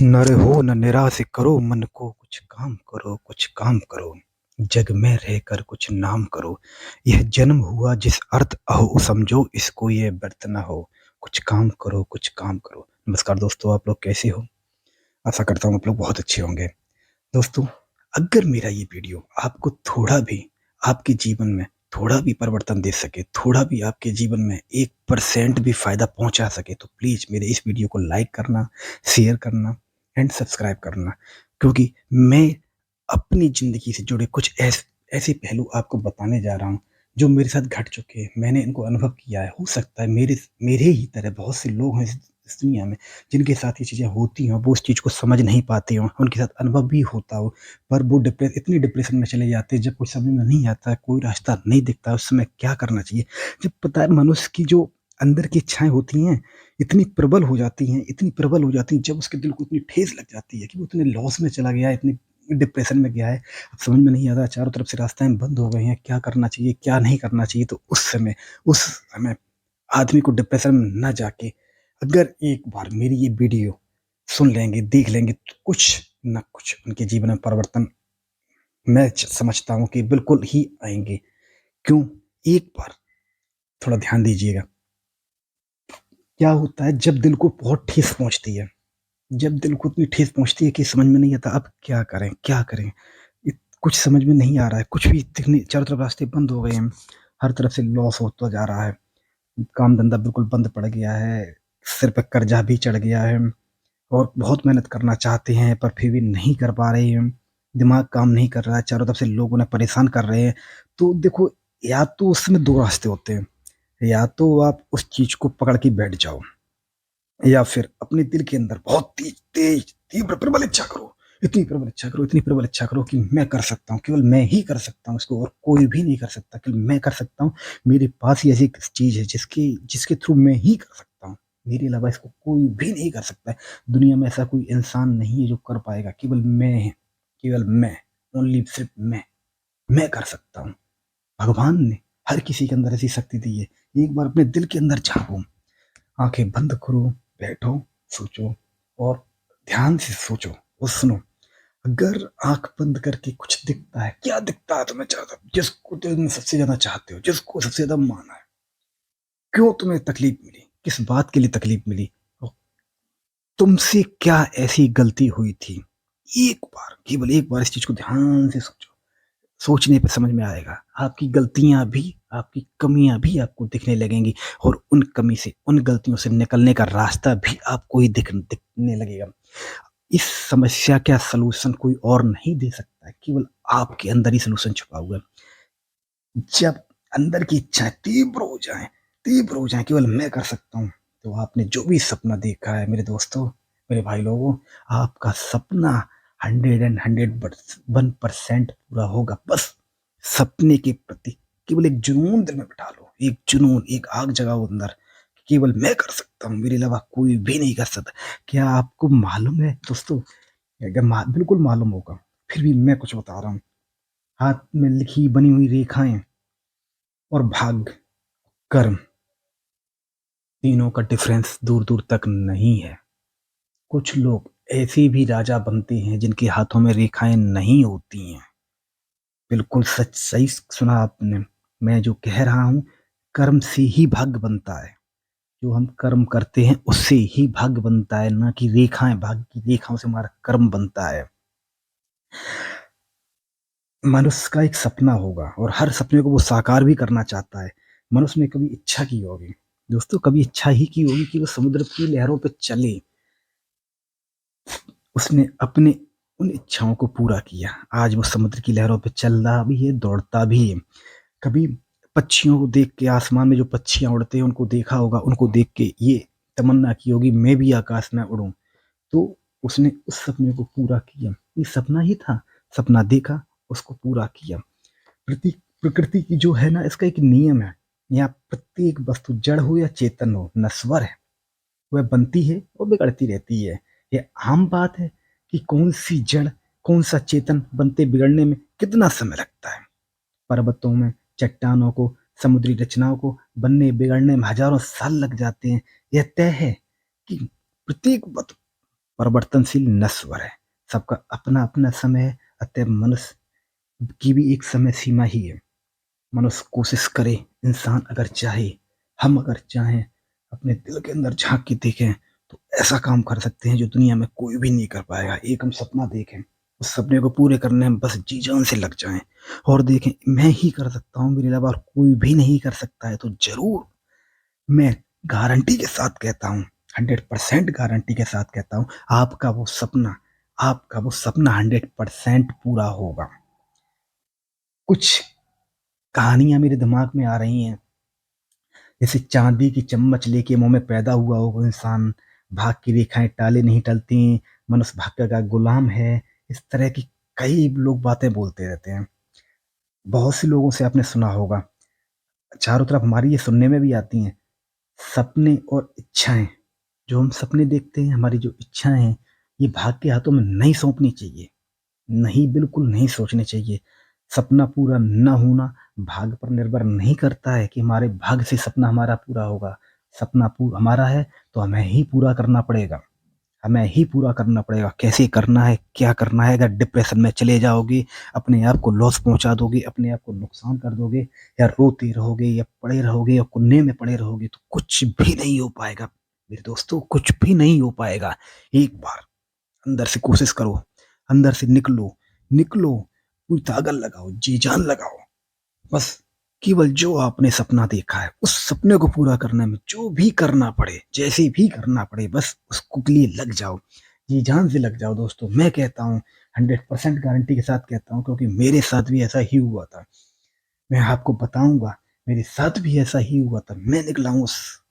न रहो न निराश करो मन को, कुछ काम करो, कुछ काम करो। जग में रहकर कुछ नाम करो। यह जन्म हुआ जिस अर्थ अहो समझो, इसको ये व्यर्थ न हो। कुछ काम करो, कुछ काम करो। नमस्कार दोस्तों, आप लोग कैसे हो? आशा करता हूँ आप लोग बहुत अच्छे होंगे। दोस्तों, अगर मेरा ये वीडियो आपको थोड़ा भी आपके जीवन में थोड़ा भी परिवर्तन दे सके, थोड़ा भी आपके जीवन में 1% भी फ़ायदा पहुँचा सके, तो प्लीज़ मेरे इस वीडियो को लाइक करना, शेयर करना एंड सब्सक्राइब करना। क्योंकि मैं अपनी ज़िंदगी से जुड़े कुछ ऐसे पहलू आपको बताने जा रहा हूँ, जो मेरे साथ घट चुके हैं। मैंने इनको अनुभव किया है। हो सकता है मेरे ही तरह बहुत से लोग हैं इस दुनिया में, जिनके साथ ये चीज़ें होती हों, वो उस चीज़ को समझ नहीं पाते हों, उनके साथ अनुभव भी होता हो, पर वो इतनी डिप्रेशन में चले जाते हैं, जब कुछ समझ में नहीं आता, कोई रास्ता नहीं दिखता, उस समय क्या करना चाहिए। जब पता है मनुष्य की जो अंदर की इच्छाएँ होती हैं, इतनी प्रबल हो जाती हैं, इतनी प्रबल हो जाती हैं, जब उसके दिल को इतनी ठेस लग जाती है कि वो इतने लॉस में चला गया है, इतनी डिप्रेशन में गया है, अब समझ में नहीं आता, चारों तरफ से रास्ताएँ बंद हो गई हैं, क्या करना चाहिए, क्या नहीं करना चाहिए। तो उस समय आदमी को डिप्रेशन में ना जाके अगर एक बार मेरी ये वीडियो सुन लेंगे, देख लेंगे, तो कुछ ना कुछ उनके जीवन में परिवर्तन मैं समझता हूँ कि बिल्कुल ही आएँगे। क्यों? एक बार थोड़ा ध्यान दीजिएगा। क्या होता है जब दिल को बहुत ठेस पहुँचती है, जब दिल को इतनी ठेस पहुँचती है कि समझ में नहीं आता अब क्या करें, क्या करें? कुछ समझ में नहीं आ रहा है, कुछ भी दिखने चारों तरफ रास्ते बंद हो गए हैं, हर तरफ से लॉस होता जा रहा है, काम-धंधा बिल्कुल बंद पड़ गया है, सिर पे कर्जा भी चढ़ गया है और बहुत मेहनत करना चाहते हैं पर फिर भी नहीं कर पा रहे हैं। दिमाग काम नहीं कर रहा है, चारों तरफ से लोग उन्हें परेशान कर रहे हैं। तो देखो, या तो उस समय 2 रास्ते होते हैं, या तो आप उस चीज़ को पकड़ के बैठ जाओ, या फिर अपने दिल के अंदर बहुत तेज तीव्र प्रबल इच्छा करो, इतनी प्रबल इच्छा करो, इतनी प्रबल इच्छा करो कि मैं कर सकता हूँ, केवल मैं ही कर सकता हूँ इसको और कोई भी नहीं कर सकता, केवल मैं कर सकता हूँ। मेरे पास ही ऐसी चीज़ है जिसके जिसके थ्रू मैं ही कर सकता हूँ। मेरे अलावा इसको कोई भी नहीं कर सकता है। दुनिया में ऐसा कोई इंसान नहीं है जो कर पाएगा, केवल मैं, केवल मैं, ओनली सिर्फ मैं कर सकता हूँ। भगवान ने हर किसी के अंदर ऐसी शक्ति दी है। एक बार अपने दिल के अंदर झाँको, आँखें बंद करो, बैठो, सोचो और ध्यान से सोचो और सुनो। अगर आँख बंद करके कुछ दिखता है, क्या दिखता है तुम्हें ज़्यादा? जिसको तुम सबसे ज़्यादा चाहते हो, जिसको सबसे ज़्यादा माना है, क्यों तुम्हें तकलीफ मिली? किस बात के लिए तकलीफ मिली? और तुमसे क्या ऐसी गलती हुई थी? एक बार, केवल एक बार इस चीज़ को ध्यान से सोचो। सोचने पे समझ में आएगा। आपकी गलतियाँ भी, आपकी कमियाँ भी आपको दिखने लगेंगी और उन गलतियों से निकलने का रास्ता भी आपको ही दिखने लगेगा। इस समस्या का सॉल्यूशन कोई और नहीं दे सकता है, केवल आपके अंदर ही सॉल्यूशन छुपा हुआ है। जब अंदर की इच्छाएँ तीव्र हो जाएँ, केवल मैं कर सकता हूँ, तो आपने जो भी सपना देखा है मेरे दोस्तों, मेरे भाई लोगों, आपका सपना 101% पूरा होगा। बस सपने के प्रति केवल एक जुनून दिल में बिठा लो, एक जुनून, एक आग जगाओ अंदर, कि केवल मैं कर सकता हूँ, मेरे अलावा कोई भी नहीं कर सकता। क्या आपको मालूम है दोस्तों? अगर बिल्कुल मालूम होगा, फिर भी मैं कुछ बता रहा हूँ। हाथ में लिखी बनी हुई रेखाएँ और भाग्य, कर्म, तीनों का डिफरेंस दूर-दूर तक नहीं है। कुछ लोग ऐसे भी राजा बनते हैं जिनके हाथों में रेखाएँ नहीं होती हैं। बिल्कुल सही सुना आपने। मैं जो कह रहा हूँ, कर्म से ही भाग्य बनता है। जो हम कर्म करते हैं उससे ही भाग्य बनता है, ना कि रेखाएँ, भाग्य की रेखाओं से हमारा कर्म बनता है। मनुष्य का एक सपना होगा और हर सपने को वो साकार भी करना चाहता है। मनुष्य ने कभी इच्छा की होगी, दोस्तों कभी इच्छा ही की होगी कि वो समुद्र की लहरों पे चले। उसने अपने उन इच्छाओं को पूरा किया। आज वो समुद्र की लहरों पे चल रहा भी है, दौड़ता भी है। कभी पक्षियों को देख के, आसमान में जो पक्षियाँ उड़ते हैं उनको देखा होगा, उनको देख के ये तमन्ना की होगी मैं भी आकाश में उड़ूँ। तो उसने उस सपने को पूरा किया। ये सपना ही था, सपना देखा, उसको पूरा किया। प्रकृति की जो है ना, इसका एक नियम है। यहाँ प्रत्येक वस्तु जड़ हो या चेतन हो, नश्वर है। वह बनती है और बिगड़ती रहती है। ये आम बात है कि कौन-सी जड़, कौन-सा चेतन बनते बिगड़ने में कितना समय लगता है। पर्वतों में, चट्टानों को, समुद्री रचनाओं को बनने बिगड़ने में हज़ारों साल लग जाते हैं। यह तय है कि प्रत्येक परिवर्तनशील नश्वर है। सबका अपना-अपना समय है, अतः मनुष्य की भी एक समय सीमा ही है। मनुष्य कोशिश करे, इंसान अगर चाहे, हम अगर चाहें, अपने दिल के अंदर झाँक के देखें, तो ऐसा काम कर सकते हैं जो दुनिया में कोई भी नहीं कर पाएगा। एक हम सपना देखें, उस सपने को पूरे करने में बस जी-जान से लग जाएँ और देखें मैं ही कर सकता हूँ, मेरे अलावा और कोई भी नहीं कर सकता है, तो ज़रूर मैं गारंटी के साथ कहता हूँ, 100% गारंटी के साथ कहता हूँ, आपका वो सपना 100% पूरा होगा। कुछ कहानियाँ मेरे दिमाग में आ रही हैं, जैसे चांदी की चम्मच लेके मुँह में पैदा हुआ हो वो इंसान, भाग्य की रेखाएँ टाले नहीं टलती, मनुष्य भाग्य का गुलाम है, इस तरह की कई लोग बातें बोलते रहते हैं। बहुत से लोगों से आपने सुना होगा, चारों तरफ हमारी ये सुनने में भी आती हैं, सपने और इच्छाएँ, जो हम सपने देखते हैं, हमारी जो इच्छाएँ हैं, ये भाग्य के हाथों में नहीं सौंपनी चाहिए। नहीं, बिल्कुल नहीं सोचने चाहिए। सपना पूरा ना होना भाग्य पर निर्भर नहीं करता है कि हमारे भाग्य से सपना हमारा पूरा होगा। सपना हमारा है तो हमें ही पूरा करना पड़ेगा। हमें ही पूरा करना पड़ेगा। कैसे करना है, क्या करना है? अगर डिप्रेशन में चले जाओगे, अपने आप को लॉस पहुँचा दोगे, अपने आप को नुकसान कर दोगे या रोते रहोगे या पड़े रहोगे या कोने में पड़े रहोगे तो कुछ भी नहीं हो पाएगा। मेरे दोस्तों, कुछ भी नहीं हो पाएगा। एक बार अंदर से कोशिश करो, अंदर से निकलो, निकलो, पूरी ताकत लगाओ, जी-जान लगाओ। बस केवल जो आपने सपना देखा है, उस सपने को पूरा करने में जो भी करना पड़े, जैसे भी करना पड़े, बस उसको के लिए लग जाओ। जी-जान से लग जाओ दोस्तों। मैं कहता हूँ 100% गारंटी के साथ कहता हूँ क्योंकि मेरे साथ भी ऐसा ही हुआ था। मैं आपको बताऊँगा, मेरे साथ भी ऐसा ही हुआ था। मैं निकला हूँ उस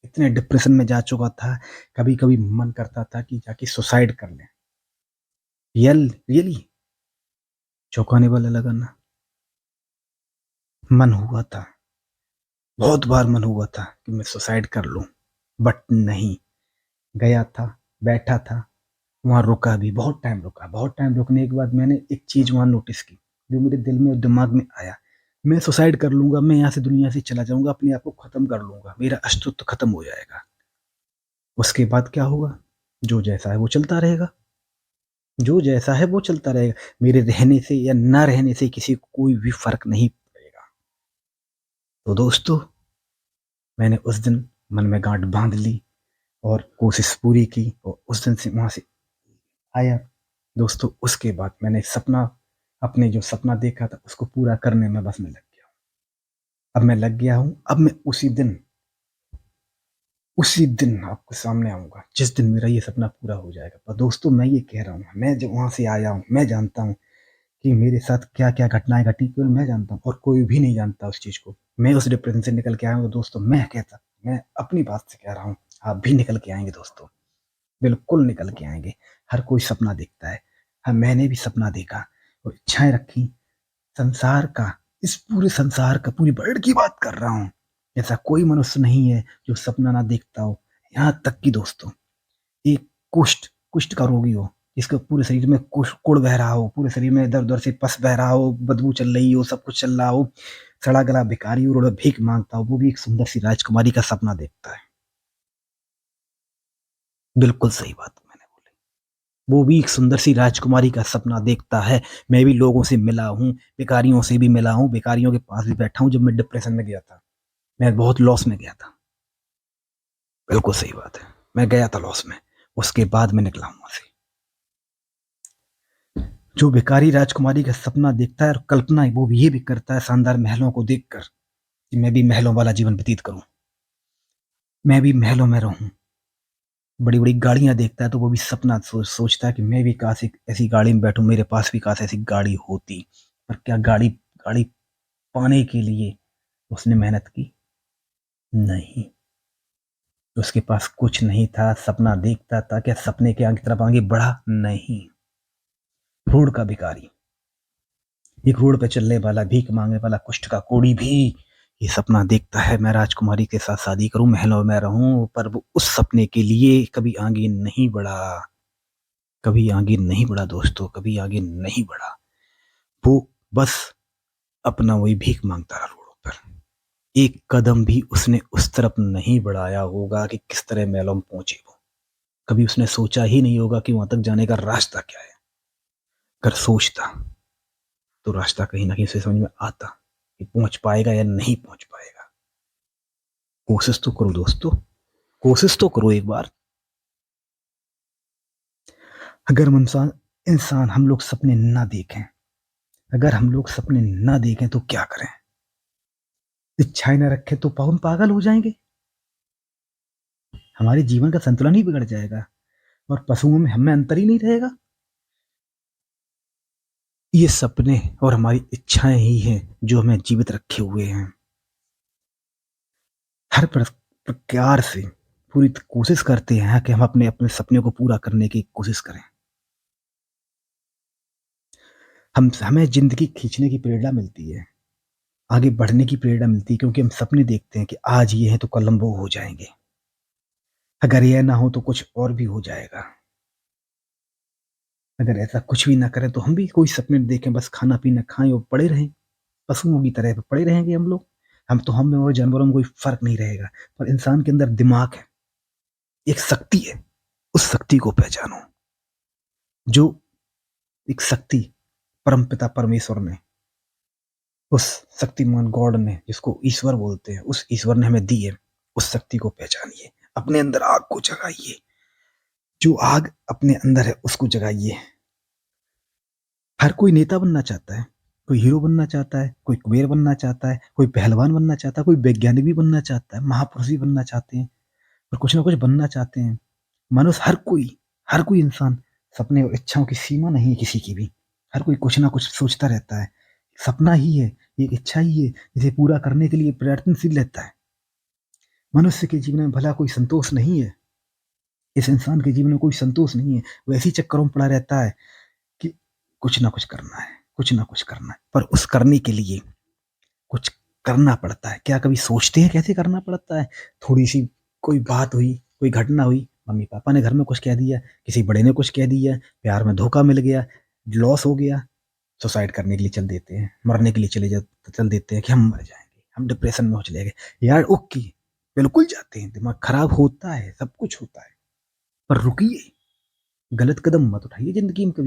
इतने डिप्रेशन में जा चुका था, कभी-कभी मन करता था कि जाके सुसाइड कर लें। रियली चौंकाने वाला लगा ना? मन हुआ था, बहुत बार मन हुआ था कि मैं सुसाइड कर लूँ, बट नहीं, गया था, बैठा था, वहाँ रुका भी, बहुत टाइम रुका। बहुत टाइम रुकने के बाद मैंने एक चीज़ वहाँ नोटिस की, जो मेरे दिल में और दिमाग में आया। मैं सुसाइड कर लूँगा, मैं यहाँ से दुनिया से चला जाऊँगा, अपने आप को ख़त्म कर लूँगा, मेरा अस्तित्व ख़त्म हो जाएगा। उसके बाद क्या होगा? जो जैसा है वो चलता रहेगा, जो जैसा है वो चलता रहेगा। मेरे रहने से या ना रहने से किसी को कोई भी फ़र्क नहीं पड़ेगा। तो दोस्तों, मैंने उस दिन मन में गाँठ बाँध ली और कोशिश पूरी की और उस दिन से वहाँ से आया। दोस्तों, उसके बाद मैंने अपने जो सपना देखा था उसको पूरा करने में बस मैं लग गया हूँ। अब मैं लग गया हूँ, अब मैं उसी दिन आपके सामने आऊँगा, जिस दिन मेरा ये सपना पूरा हो जाएगा। पर दोस्तों, मैं ये कह रहा हूँ, मैं जब वहाँ से आया हूँ, मैं जानता हूँ कि मेरे साथ क्या-क्या घटनाएँ घटी, केवल मैं जानता हूँ और कोई भी नहीं जानता उस चीज़ को। मैं उस डिप्रेशन से निकल के आया हूँ, तो दोस्तों मैं अपनी बात से कह रहा हूँ, आप भी निकल के आएँगे दोस्तों। बिल्कुल निकल के आएँगे। हर कोई सपना देखता है। हाँ, मैंने भी सपना देखा और इच्छाएँ रखी। संसार का, इस पूरे संसार का, पूरी वर्ल्ड की बात कर रहा हूँ। ऐसा कोई मनुष्य नहीं है जो सपना ना देखता हो। यहाँ तक कि दोस्तों, एक कुष्ठ का रोगी हो, जिसके पूरे शरीर में कुढ़ बह रहा हो, पूरे शरीर में इधर-उधर से पस बह रहा हो, बदबू चल रही हो, सब कुछ चल रहा हो, सड़ा गला भिखारी हो, रोड में भीख माँगता हो, वो भी एक सुंदर सी राजकुमारी का सपना देखता है। बिल्कुल सही बात मैंने बोली। वो भी एक सुंदर सी राजकुमारी का सपना देखता है। मैं भी लोगों से मिला हूँ, भिखारियों से भी मिला हूँ, भिखारियों के पास भी बैठा हूँ जब मैं डिप्रेशन में गया था। मैं बहुत लॉस में गया था। बिल्कुल सही बात है। मैं गया था लॉस में, उसके बाद मैं निकला हूँ वहाँ से। जो भिखारी राजकुमारी का सपना देखता है और कल्पना वो भी ये भी करता है शानदार महलों को देखकर कि मैं भी महलों वाला जीवन व्यतीत करूँ। मैं भी महलों में रहूँ। बड़ी-बड़ी गाड़ियाँ देखता है तो वो भी सपना सोचता है कि मैं भी काश एक ऐसी गाड़ी में बैठूँ, मेरे पास भी काश ऐसी गाड़ी होती। पर क्या गाड़ी गाड़ी पाने के लिए उसने मेहनत की? नहीं। उसके पास कुछ नहीं था, सपना देखता था, क्या सपने के आगे तरफ आगे बढ़ा? नहीं। रोड का भिखारी, एक रोड पे चलने वाला, भीख माँगने वाला, कुष्ठ का कोढ़ी भी ये सपना देखता है मैं राजकुमारी के साथ शादी करूँ, महलों में रहूँ, पर वो उस सपने के लिए कभी आगे नहीं बढ़ा। कभी आगे नहीं बढ़ा दोस्तों, कभी आगे नहीं बढ़ा। वो बस अपना वही भीख माँगता रहा रोडों पर। एक कदम भी उसने उस तरफ नहीं बढ़ाया होगा कि किस तरह महलों में पहुँचे वो। कभी उसने सोचा ही नहीं होगा कि वहां तक जाने का रास्ता क्या है। अगर सोचता तो रास्ता कहीं ना कहीं उसे समझ में आता कि पहुंच पाएगा या नहीं पहुंच पाएगा। कोशिश तो करो दोस्तों, कोशिश तो करो एक बार। अगर हम इंसान इंसान हम लोग सपने ना देखें, अगर हम लोग सपने ना देखें तो क्या करें? इच्छाएं ना रखें तो हम पागल हो जाएंगे, हमारे जीवन का संतुलन ही बिगड़ जाएगा और पशुओं में हमें अंतर ही नहीं रहेगा। ये सपने और हमारी इच्छाएं ही हैं जो हमें जीवित रखे हुए हैं। हर प्रकार से पूरी कोशिश करते हैं कि हम अपने अपने सपने को पूरा करने की कोशिश करें। हम हमें जिंदगी खींचने की प्रेरणा मिलती है, आगे बढ़ने की प्रेरणा मिलती है, क्योंकि हम सपने देखते हैं कि आज ये है तो कल हम वो हो जाएंगे। अगर यह ना हो तो कुछ और भी हो जाएगा। अगर ऐसा कुछ भी ना करें तो हम भी कोई सपने देखें, बस खाना पीना खाएं और पड़े रहें, पशुओं की तरह पड़े रहेंगे हम लोग। हम में और जानवरों में कोई फर्क नहीं रहेगा। पर इंसान के अंदर दिमाग है, एक शक्ति है, उस शक्ति को पहचानो। जो एक शक्ति परमपिता परमेश्वर ने, उस शक्तिमान गॉड ने, जिसको ईश्वर बोलते हैं, उस ईश्वर ने हमें दी है, उस शक्ति को पहचानिए, अपने अंदर आग को जगाइए। जो आग अपने अंदर है उसको जगाइए। हर कोई नेता बनना चाहता है, कोई हीरो बनना चाहता है, कोई कुबेर बनना चाहता है, कोई पहलवान बनना चाहता है, कोई वैज्ञानिक भी बनना चाहता है, महापुरुष भी बनना चाहते हैं और कुछ ना कुछ बनना चाहते हैं। मनुष्य हर कोई इंसान, सपने और इच्छाओं की सीमा नहीं है किसी की भी। हर कोई कुछ ना कुछ सोचता रहता है। सपना ही है, एक इच्छा ही है, जिसे पूरा करने के लिए प्रयत्नशील रहता है। मनुष्य के जीवन में भला कोई संतोष नहीं है, इस इंसान के जीवन में कोई संतोष नहीं है। वो ऐसी चक्करों में पड़ा रहता है कि कुछ ना कुछ करना है, कुछ ना कुछ करना है, पर उस करने के लिए कुछ करना पड़ता है। क्या कभी सोचते हैं कैसे करना पड़ता है? थोड़ी सी कोई बात हुई, कोई घटना हुई, मम्मी पापा ने घर में कुछ कह दिया, किसी बड़े ने कुछ कह दिया, प्यार में धोखा मिल गया, लॉस हो गया, सुसाइड करने के लिए चल देते हैं, मरने के लिए चल देते हैं कि हम मर जाएंगे, हम डिप्रेशन में हो चले गए। यार ओके, बिल्कुल जाते हैं, दिमाग खराब होता है, सब कुछ होता है, पर रुकिए, गलत कदम मत उठाइए जिंदगी में कभी।